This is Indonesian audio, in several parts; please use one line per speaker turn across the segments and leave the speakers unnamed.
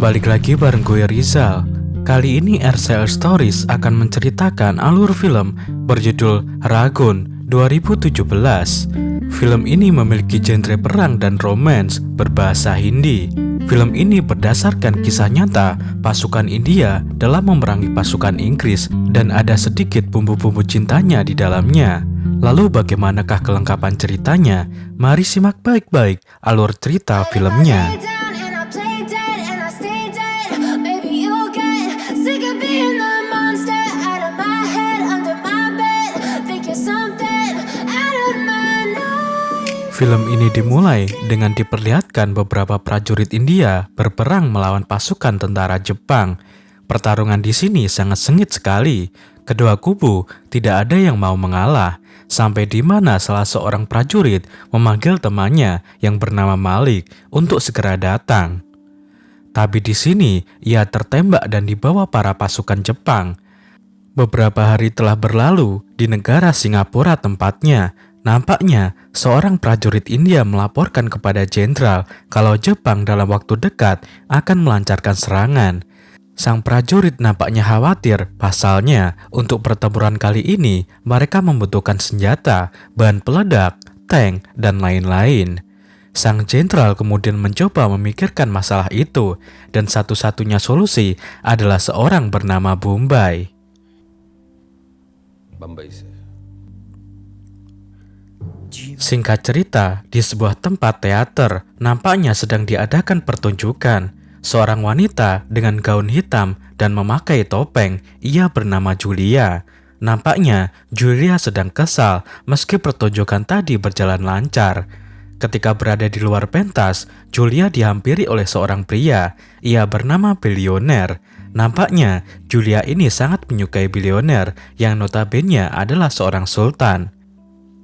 Balik lagi bareng gue Rizal. Kali ini RCL Stories akan menceritakan alur film berjudul Ragun 2017. Film ini memiliki genre perang dan romance berbahasa Hindi. Film ini berdasarkan kisah nyata pasukan India dalam memerangi pasukan Inggris dan ada sedikit bumbu-bumbu cintanya di dalamnya. Lalu bagaimanakah kelengkapan ceritanya? Mari simak baik-baik alur cerita filmnya. Film ini dimulai dengan diperlihatkan beberapa prajurit India berperang melawan pasukan tentara Jepang. Pertarungan di sini sangat sengit sekali. Kedua kubu tidak ada yang mau mengalah, sampai di mana salah seorang prajurit memanggil temannya yang bernama Malik untuk segera datang. Tapi di sini ia tertembak dan dibawa para pasukan Jepang. Beberapa hari telah berlalu di negara Singapura tempatnya. Nampaknya seorang prajurit India melaporkan kepada jenderal kalau Jepang dalam waktu dekat akan melancarkan serangan. Sang prajurit nampaknya khawatir, pasalnya untuk pertempuran kali ini mereka membutuhkan senjata, bahan peledak, tank, dan lain-lain. Sang jenderal kemudian mencoba memikirkan masalah itu, dan satu-satunya solusi adalah seorang bernama Bombay. Singkat cerita, di sebuah tempat teater, nampaknya sedang diadakan pertunjukan. Seorang wanita dengan gaun hitam dan memakai topeng, ia bernama Julia. Nampaknya Julia sedang kesal meski pertunjukan tadi berjalan lancar. Ketika berada di luar pentas, Julia dihampiri oleh seorang pria. Ia bernama Bilioner. Nampaknya Julia ini sangat menyukai Bilioner yang notabene adalah seorang sultan.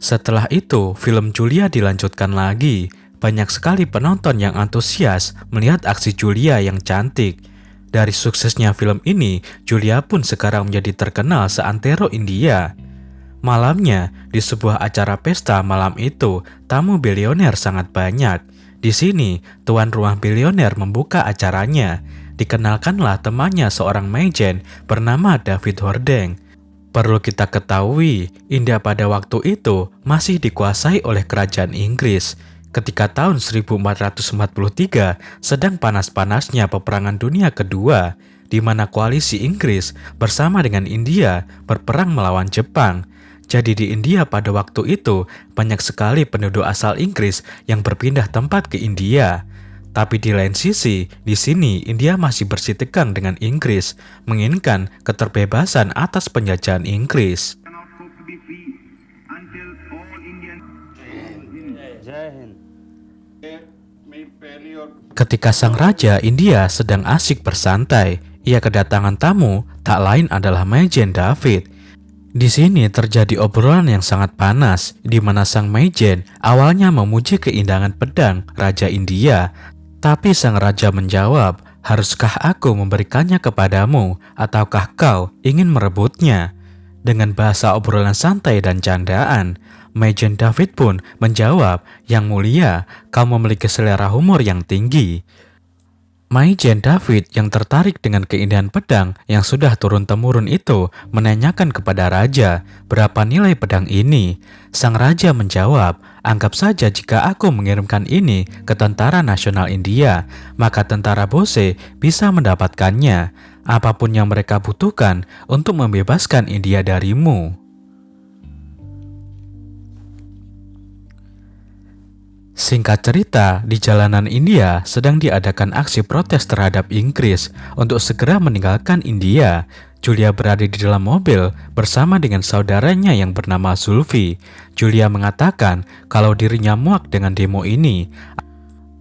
Setelah itu, film Julia dilanjutkan lagi. Banyak sekali penonton yang antusias melihat aksi Julia yang cantik. Dari suksesnya film ini, Julia pun sekarang menjadi terkenal seantero India. Malamnya, di sebuah acara pesta malam itu, tamu bilioner sangat banyak. Di sini, tuan rumah bilioner membuka acaranya. Dikenalkanlah temannya seorang majen bernama David Hordeng. Perlu kita ketahui, India pada waktu itu masih dikuasai oleh kerajaan Inggris. Ketika tahun 1443 sedang panas-panasnya peperangan dunia kedua, di mana koalisi Inggris bersama dengan India berperang melawan Jepang. Jadi di India pada waktu itu banyak sekali penduduk asal Inggris yang berpindah tempat ke India. Tapi di lain sisi, di sini India masih bersitegang dengan Inggris, menginginkan keterbebasan atas penjajahan Inggris. Ketika sang raja India sedang asyik bersantai, ia kedatangan tamu, tak lain adalah Majen David. Di sini terjadi obrolan yang sangat panas, di mana sang Majen awalnya memuji keindahan pedang Raja India. Tapi sang raja menjawab, haruskah aku memberikannya kepadamu, ataukah kau ingin merebutnya? Dengan bahasa obrolan santai dan candaan, Majen David pun menjawab, yang mulia, kau memiliki selera humor yang tinggi. Majen David yang tertarik dengan keindahan pedang yang sudah turun-temurun itu menanyakan kepada raja berapa nilai pedang ini. Sang raja menjawab, anggap saja jika aku mengirimkan ini ke Tentara Nasional India, maka tentara Bose bisa mendapatkannya, apapun yang mereka butuhkan untuk membebaskan India darimu. Singkat cerita, di jalanan India sedang diadakan aksi protes terhadap Inggris untuk segera meninggalkan India. Julia berada di dalam mobil bersama dengan saudaranya yang bernama Zulfi. Julia mengatakan kalau dirinya muak dengan demo ini.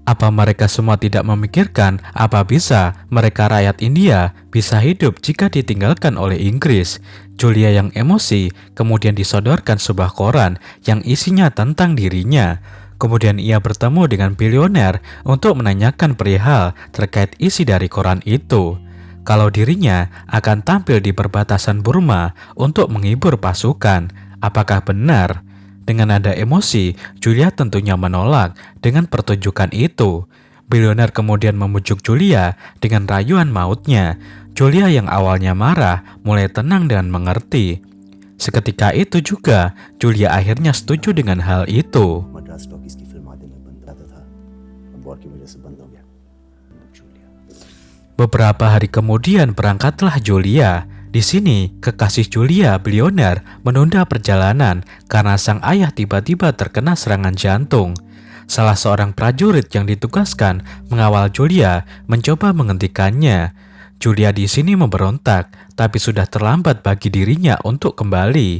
Apa mereka semua tidak memikirkan apa bisa mereka rakyat India bisa hidup jika ditinggalkan oleh Inggris? Julia yang emosi kemudian disodorkan sebuah koran yang isinya tentang dirinya. Kemudian ia bertemu dengan bilioner untuk menanyakan perihal terkait isi dari koran itu. Kalau dirinya akan tampil di perbatasan Burma untuk menghibur pasukan. Apakah benar? Dengan nada emosi, Julia tentunya menolak dengan pertunjukan itu. Bilioner kemudian membujuk Julia dengan rayuan mautnya. Julia yang awalnya marah mulai tenang dan mengerti. Seketika itu juga, Julia akhirnya setuju dengan hal itu. Beberapa hari kemudian berangkatlah Julia. Di sini, kekasih Julia, bilioner, menunda perjalanan karena sang ayah tiba-tiba terkena serangan jantung. Salah seorang prajurit yang ditugaskan mengawal Julia mencoba menghentikannya. Julia di sini memberontak, tapi sudah terlambat bagi dirinya untuk kembali.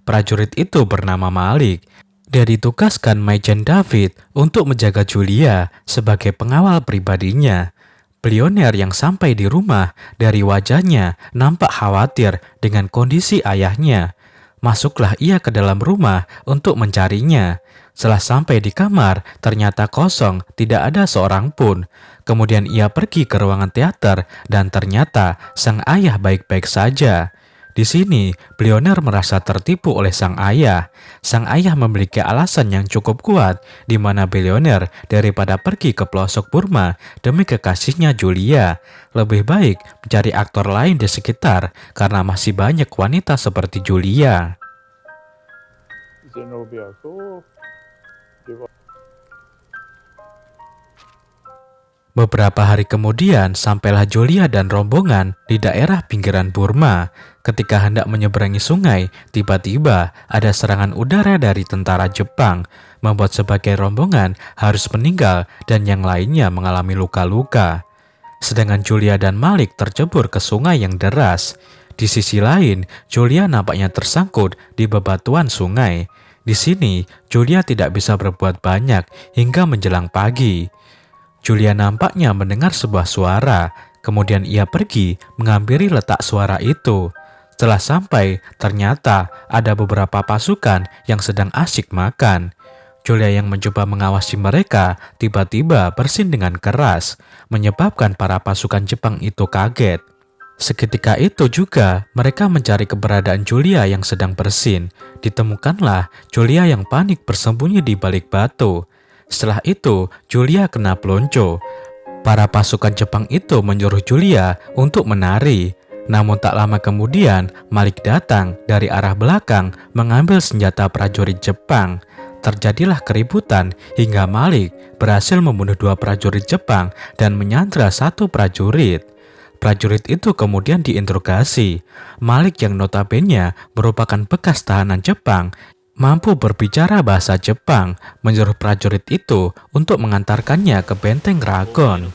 Prajurit itu bernama Malik. Dia ditugaskan Majen David untuk menjaga Julia sebagai pengawal pribadinya. Bilioner yang sampai di rumah, dari wajahnya nampak khawatir dengan kondisi ayahnya. Masuklah ia ke dalam rumah untuk mencarinya. Setelah sampai di kamar, ternyata kosong, tidak ada seorang pun. Kemudian ia pergi ke ruangan teater dan ternyata sang ayah baik-baik saja. Di sini, bilioner merasa tertipu oleh sang ayah. Sang ayah memiliki alasan yang cukup kuat di mana bilioner daripada pergi ke pelosok Burma demi kekasihnya Julia. Lebih baik mencari aktor lain di sekitar karena masih banyak wanita seperti Julia. Beberapa hari kemudian, sampailah Julia dan rombongan di daerah pinggiran Burma. Ketika hendak menyeberangi sungai, tiba-tiba ada serangan udara dari tentara Jepang, membuat sebagian rombongan harus meninggal dan yang lainnya mengalami luka-luka. Sedangkan Julia dan Malik tercebur ke sungai yang deras. Di sisi lain, Julia nampaknya tersangkut di bebatuan sungai. Di sini, Julia tidak bisa berbuat banyak hingga menjelang pagi. Julia nampaknya mendengar sebuah suara, kemudian ia pergi menghampiri letak suara itu. Setelah sampai, ternyata ada beberapa pasukan yang sedang asyik makan. Julia yang mencoba mengawasi mereka tiba-tiba bersin dengan keras, menyebabkan para pasukan Jepang itu kaget. Seketika itu juga mereka mencari keberadaan Julia yang sedang bersin. Ditemukanlah Julia yang panik bersembunyi di balik batu. Setelah itu, Julia kena pelonco. Para pasukan Jepang itu menyuruh Julia untuk menari. Namun tak lama kemudian, Malik datang dari arah belakang mengambil senjata prajurit Jepang. Terjadilah keributan hingga Malik berhasil membunuh 2 prajurit Jepang dan menyandra 1 prajurit. Prajurit itu kemudian diinterogasi. Malik yang notabene merupakan bekas tahanan Jepang, mampu berbicara bahasa Jepang, menyuruh prajurit itu untuk mengantarkannya ke benteng Ragon.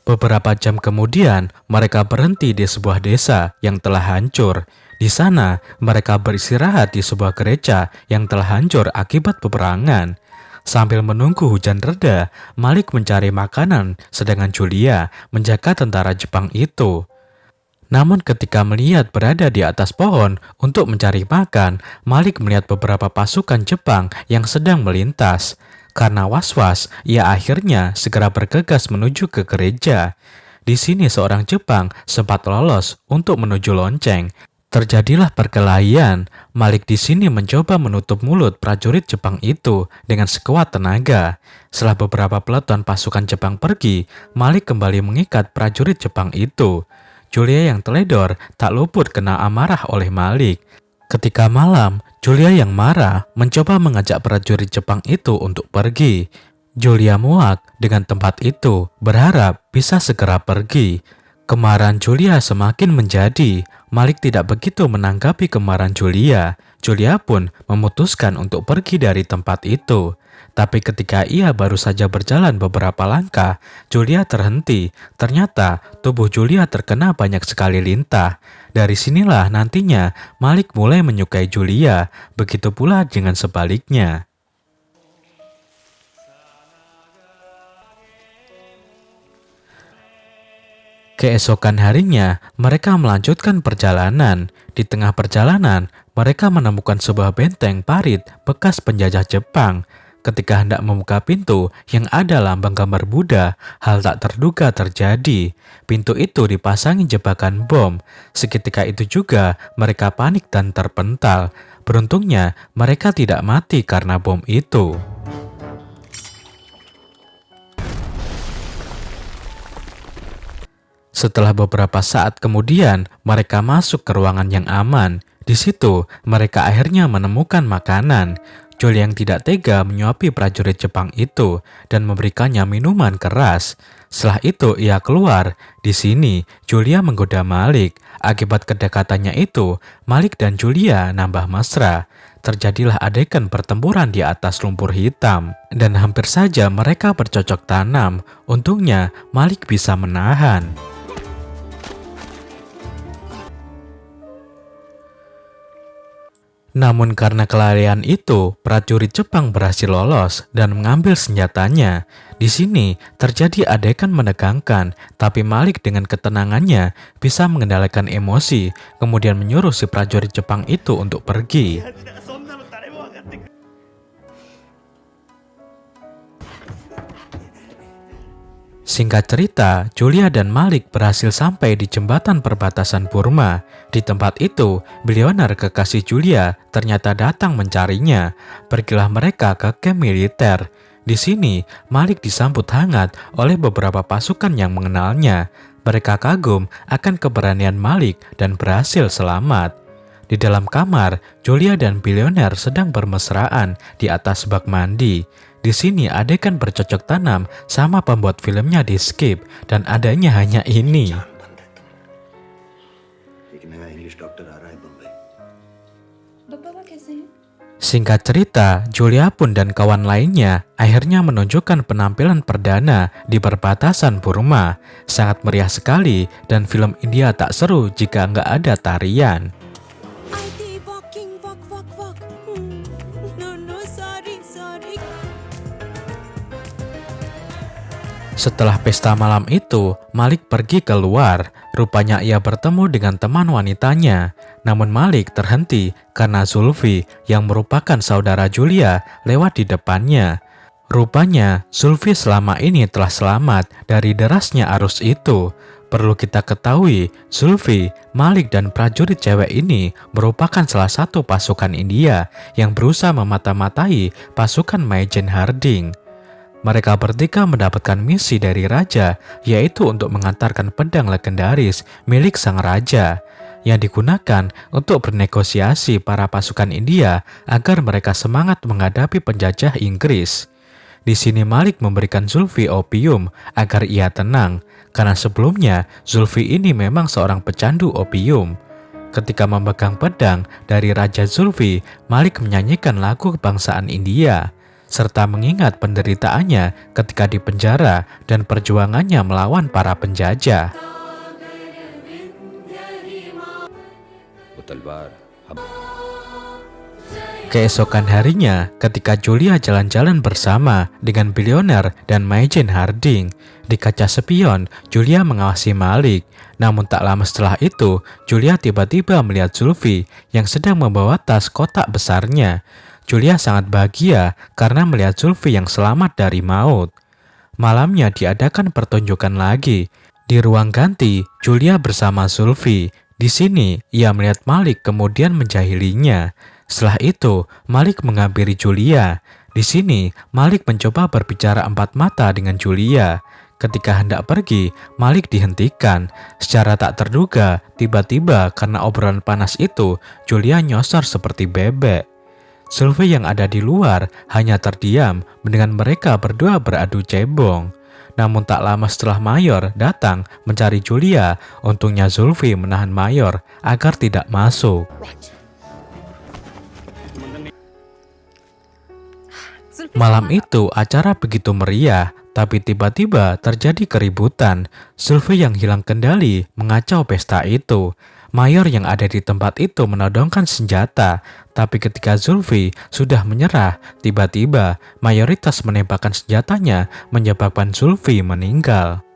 Beberapa jam kemudian, mereka berhenti di sebuah desa yang telah hancur. Di sana, mereka beristirahat di sebuah gereja yang telah hancur akibat peperangan. Sambil menunggu hujan reda, Malik mencari makanan, sedangkan Julia menjaga tentara Jepang itu. Namun ketika melihat berada di atas pohon untuk mencari makan, Malik melihat beberapa pasukan Jepang yang sedang melintas. Karena was-was, ia akhirnya segera bergegas menuju ke gereja. Di sini seorang Jepang sempat lolos untuk menuju lonceng. Terjadilah perkelahian. Malik di sini mencoba menutup mulut prajurit Jepang itu dengan sekuat tenaga. Setelah beberapa peleton pasukan Jepang pergi, Malik kembali mengikat prajurit Jepang itu. Julia yang teledor tak luput kena amarah oleh Malik. Ketika malam, Julia yang marah mencoba mengajak prajurit Jepang itu untuk pergi. Julia muak dengan tempat itu, berharap bisa segera pergi. Kemarahan Julia semakin menjadi. Malik tidak begitu menanggapi kemarahan Julia. Julia pun memutuskan untuk pergi dari tempat itu. Tapi ketika ia baru saja berjalan beberapa langkah, Julia terhenti. Ternyata tubuh Julia terkena banyak sekali lintah. Dari sinilah nantinya Malik mulai menyukai Julia, begitu pula dengan sebaliknya. Keesokan harinya, mereka melanjutkan perjalanan. Di tengah perjalanan, mereka menemukan sebuah benteng parit bekas penjajah Jepang. Ketika hendak membuka pintu yang ada lambang gambar Buddha, hal tak terduga terjadi. Pintu itu dipasangi jebakan bom. Seketika itu juga, mereka panik dan terpental. Beruntungnya, mereka tidak mati karena bom itu. Setelah beberapa saat kemudian, mereka masuk ke ruangan yang aman. Di situ, mereka akhirnya menemukan makanan. Julia yang tidak tega menyuapi prajurit Jepang itu dan memberikannya minuman keras. Setelah itu, ia keluar. Di sini, Julia menggoda Malik. Akibat kedekatannya itu, Malik dan Julia nambah mesra. Terjadilah adegan pertempuran di atas lumpur hitam. Dan hampir saja mereka bercocok tanam. Untungnya, Malik bisa menahan. Namun karena kelalaian itu, prajurit Jepang berhasil lolos dan mengambil senjatanya. Di sini terjadi adegan menegangkan, tapi Malik dengan ketenangannya bisa mengendalikan emosi, kemudian menyuruh si prajurit Jepang itu untuk pergi. Singkat cerita, Julia dan Malik berhasil sampai di jembatan perbatasan Burma. Di tempat itu, Billionaire kekasih Julia ternyata datang mencarinya. Pergilah mereka ke kamp militer. Di sini, Malik disambut hangat oleh beberapa pasukan yang mengenalnya. Mereka kagum akan keberanian Malik dan berhasil selamat. Di dalam kamar, Julia dan Billionaire sedang bermesraan di atas bak mandi. Di sini adegan bercocok tanam sama pembuat filmnya di skip dan adanya hanya ini. Singkat cerita, Julia pun dan kawan lainnya akhirnya menunjukkan penampilan perdana di perbatasan Burma. Sangat meriah sekali dan film India tak seru jika nggak ada tarian. Setelah pesta malam itu, Malik pergi keluar. Rupanya ia bertemu dengan teman wanitanya. Namun Malik terhenti karena Zulfi yang merupakan saudara Julia lewat di depannya. Rupanya Zulfi selama ini telah selamat dari derasnya arus itu. Perlu kita ketahui, Zulfi, Malik dan prajurit cewek ini merupakan salah satu pasukan India yang berusaha memata-matai pasukan Majen Harding. Mereka bertiga mendapatkan misi dari raja, yaitu untuk mengantarkan pedang legendaris milik sang raja, yang digunakan untuk bernegosiasi para pasukan India agar mereka semangat menghadapi penjajah Inggris. Di sini Malik memberikan Zulfi opium agar ia tenang, karena sebelumnya Zulfi ini memang seorang pecandu opium. Ketika memegang pedang dari Raja Zulfi, Malik menyanyikan lagu kebangsaan India, serta mengingat penderitaannya ketika di penjara dan perjuangannya melawan para penjajah. Keesokan harinya, ketika Julia jalan-jalan bersama dengan Billionaire dan Majen Harding, di kaca spion, Julia mengawasi Malik. Namun tak lama setelah itu, Julia tiba-tiba melihat Zulfi yang sedang membawa tas kotak besarnya. Julia sangat bahagia karena melihat Zulfi yang selamat dari maut. Malamnya diadakan pertunjukan lagi. Di ruang ganti, Julia bersama Zulfi. Di sini, ia melihat Malik kemudian menjahilinya. Setelah itu, Malik menghampiri Julia. Di sini, Malik mencoba berbicara empat mata dengan Julia. Ketika hendak pergi, Malik dihentikan. Secara tak terduga, tiba-tiba karena obrolan panas itu, Julia nyosor seperti bebek. Zulfi yang ada di luar hanya terdiam dengan mereka berdua beradu cebong. Namun tak lama setelah Mayor datang mencari Julia, untungnya Zulfi menahan Mayor agar tidak masuk. Malam itu acara begitu meriah, tapi tiba-tiba terjadi keributan. Zulfi yang hilang kendali mengacau pesta itu. Mayor yang ada di tempat itu menodongkan senjata, tapi ketika Zulfi sudah menyerah, tiba-tiba mayoritas menembakkan senjatanya menyebabkan Zulfi meninggal.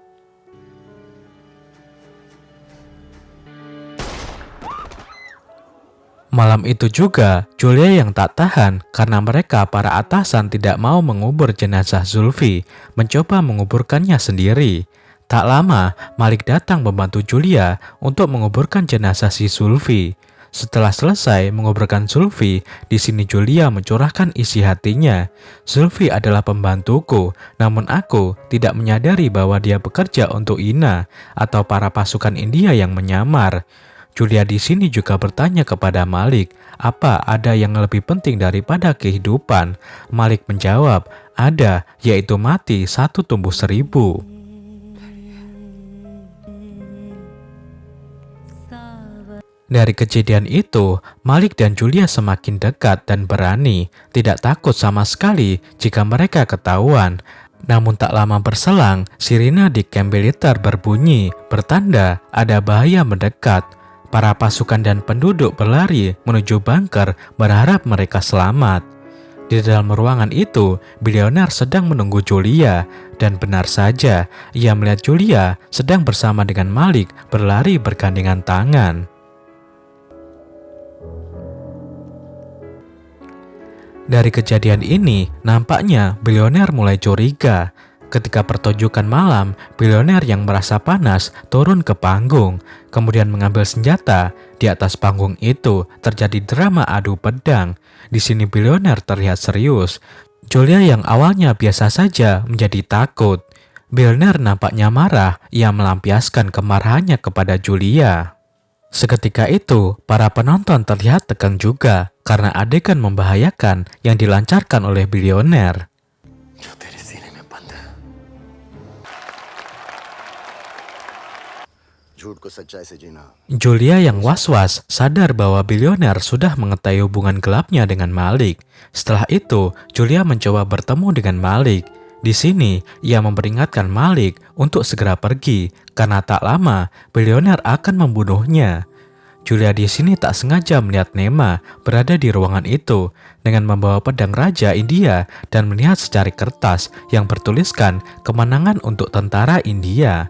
Malam itu juga, Julia yang tak tahan karena mereka para atasan tidak mau mengubur jenazah Zulfi, mencoba menguburkannya sendiri. Tak lama, Malik datang membantu Julia untuk menguburkan jenazah si Zulfi. Setelah selesai menguburkan Zulfi, di sini Julia mencurahkan isi hatinya. Zulfi adalah pembantuku, namun aku tidak menyadari bahwa dia bekerja untuk Ina atau para pasukan India yang menyamar. Julia di sini juga bertanya kepada Malik, apa ada yang lebih penting daripada kehidupan? Malik menjawab, ada, yaitu mati 1 tumbuh 1000. Dari kejadian itu, Malik dan Julia semakin dekat dan berani, tidak takut sama sekali jika mereka ketahuan. Namun tak lama berselang, sirine di kamp militer berbunyi, bertanda ada bahaya mendekat. Para pasukan dan penduduk berlari menuju bunker berharap mereka selamat. Di dalam ruangan itu, bilioner sedang menunggu Julia, dan benar saja, ia melihat Julia sedang bersama dengan Malik berlari bergandengan tangan. Dari kejadian ini, nampaknya bilioner mulai curiga. Ketika pertunjukan malam, bilioner yang merasa panas turun ke panggung, kemudian mengambil senjata. Di atas panggung itu terjadi drama adu pedang. Di sini bilioner terlihat serius. Julia yang awalnya biasa saja menjadi takut. Bilioner nampaknya marah, ia melampiaskan kemarahannya kepada Julia. Seketika itu, para penonton terlihat tegang juga karena adegan membahayakan yang dilancarkan oleh bilioner. Julia yang was-was sadar bahwa bilioner sudah mengetahui hubungan gelapnya dengan Malik. Setelah itu, Julia mencoba bertemu dengan Malik. Di sini, ia memperingatkan Malik untuk segera pergi karena tak lama bilioner akan membunuhnya. Julia di sini tak sengaja melihat Nema berada di ruangan itu dengan membawa pedang Raja India dan melihat secari kertas yang bertuliskan kemenangan untuk tentara India.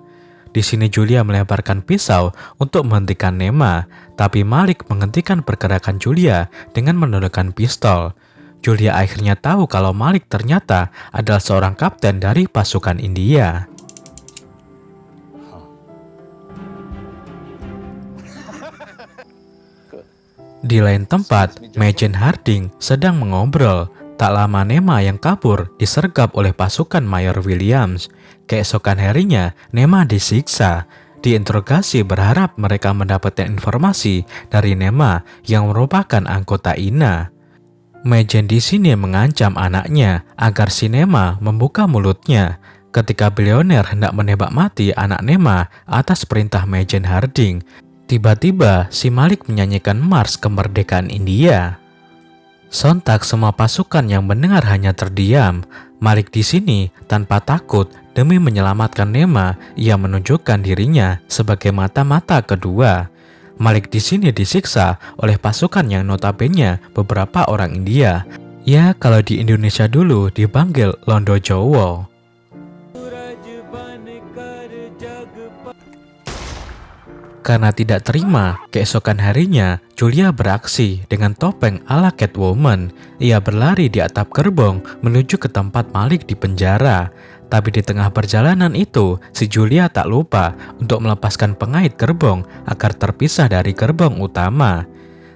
Di sini Julia melemparkan pisau untuk menghentikan Nema, tapi Malik menghentikan pergerakan Julia dengan menundukkan pistol. Julia akhirnya tahu kalau Malik ternyata adalah seorang kapten dari pasukan India. Di lain tempat, Majen Harding sedang mengobrol. Tak lama Nema yang kabur disergap oleh pasukan Mayor Williams. Keesokan harinya, Nema disiksa. Diinterogasi berharap mereka mendapatkan informasi dari Nema yang merupakan anggota Ina. Majen di sini mengancam anaknya agar si Nema membuka mulutnya. Ketika bilioner hendak menembak mati anak Nema atas perintah Majen Harding, tiba-tiba si Malik menyanyikan Mars Kemerdekaan India. Sontak semua pasukan yang mendengar hanya terdiam. Malik di sini tanpa takut demi menyelamatkan Nema, ia menunjukkan dirinya sebagai mata-mata kedua. Malik di sini disiksa oleh pasukan yang notabene beberapa orang India. Ya, kalau di Indonesia dulu dipanggil Londo Jowo. Karena tidak terima, keesokan harinya Julia beraksi dengan topeng ala Catwoman. Ia berlari di atap gerbong menuju ke tempat Malik di penjara. Tapi di tengah perjalanan itu, si Julia tak lupa untuk melepaskan pengait gerbong agar terpisah dari gerbong utama.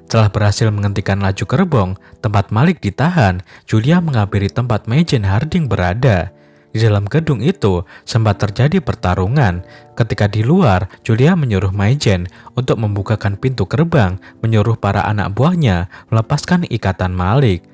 Setelah berhasil menghentikan laju gerbong, tempat Malik ditahan, Julia menghampiri tempat Majen Harding berada. Di dalam gedung itu sempat terjadi pertarungan. Ketika di luar, Julia menyuruh Majen untuk membukakan pintu gerbang, menyuruh para anak buahnya melepaskan ikatan Malik.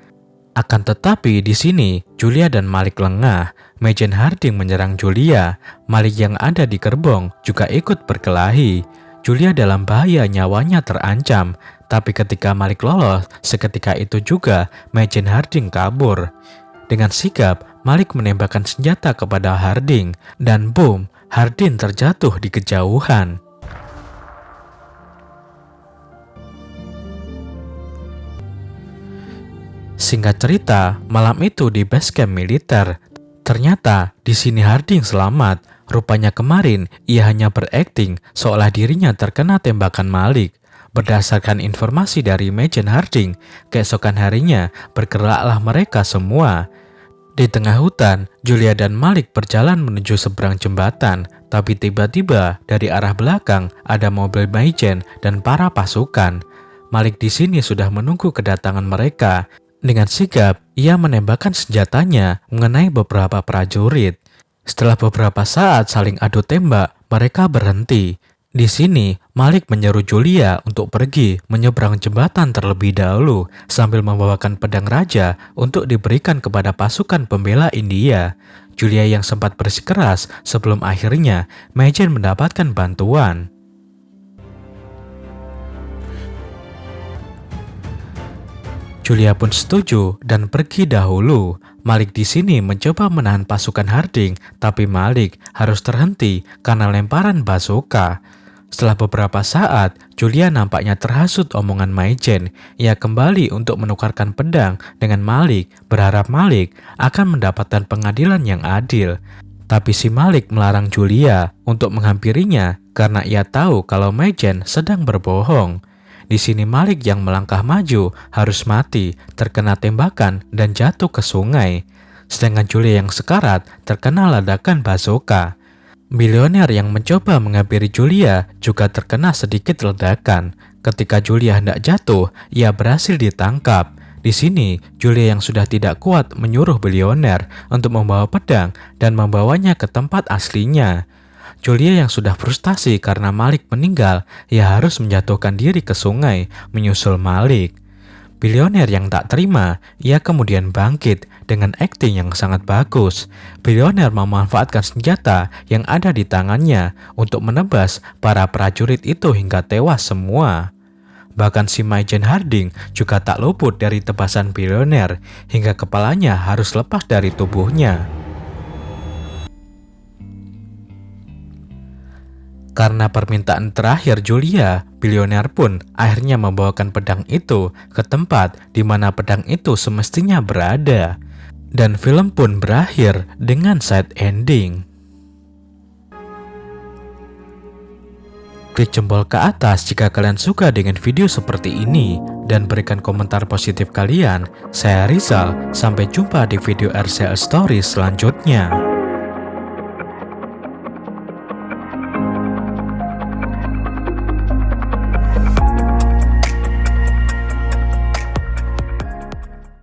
Akan tetapi di sini, Julia dan Malik lengah. Majen Harding menyerang Julia. Malik yang ada di gerbong juga ikut berkelahi. Julia dalam bahaya, nyawanya terancam. Tapi ketika Malik lolos, seketika itu juga Majen Harding kabur. Dengan sigap, Malik menembakkan senjata kepada Harding, dan boom, Harding terjatuh di kejauhan. Singkat cerita, malam itu di base camp militer, ternyata di sini Harding selamat. Rupanya kemarin ia hanya berakting seolah dirinya terkena tembakan Malik. Berdasarkan informasi dari Majen Harding, keesokan harinya bergeraklah mereka semua. Di tengah hutan, Julia dan Malik berjalan menuju seberang jembatan, tapi tiba-tiba dari arah belakang ada mobil Majen dan para pasukan. Malik di sini sudah menunggu kedatangan mereka. Dengan sigap, ia menembakkan senjatanya mengenai beberapa prajurit. Setelah beberapa saat saling adu tembak, mereka berhenti. Di sini, Malik menyeru Julia untuk pergi menyeberang jembatan terlebih dahulu sambil membawakan pedang raja untuk diberikan kepada pasukan pembela India. Julia yang sempat bersikeras sebelum akhirnya Majen mendapatkan bantuan. Julia pun setuju dan pergi dahulu. Malik di sini mencoba menahan pasukan Harding, tapi Malik harus terhenti karena lemparan bazooka. Setelah beberapa saat, Julia nampaknya terhasut omongan Majen. Ia kembali untuk menukarkan pedang dengan Malik, berharap Malik akan mendapatkan pengadilan yang adil. Tapi si Malik melarang Julia untuk menghampirinya karena ia tahu kalau Majen sedang berbohong. Di sini Malik yang melangkah maju harus mati, terkena tembakan dan jatuh ke sungai. Sedangkan Julia yang sekarat terkena ledakan bazooka. Bilioner yang mencoba menghampiri Julia juga terkena sedikit ledakan. Ketika Julia hendak jatuh, ia berhasil ditangkap. Di sini, Julia yang sudah tidak kuat menyuruh bilioner untuk membawa pedang dan membawanya ke tempat aslinya. Julia yang sudah frustasi karena Malik meninggal, ia harus menjatuhkan diri ke sungai menyusul Malik. Bilioner yang tak terima, ia kemudian bangkit dengan akting yang sangat bagus. Bilioner memanfaatkan senjata yang ada di tangannya untuk menebas para prajurit itu hingga tewas semua. Bahkan si Majen Harding juga tak luput dari tebasan bilioner hingga kepalanya harus lepas dari tubuhnya. Karena permintaan terakhir Julia, bilioner pun akhirnya membawakan pedang itu ke tempat di mana pedang itu semestinya berada. Dan film pun berakhir dengan sad ending. Klik jempol ke atas jika kalian suka dengan video seperti ini dan berikan komentar positif kalian. Saya Rizal, sampai jumpa di video RCL Story selanjutnya.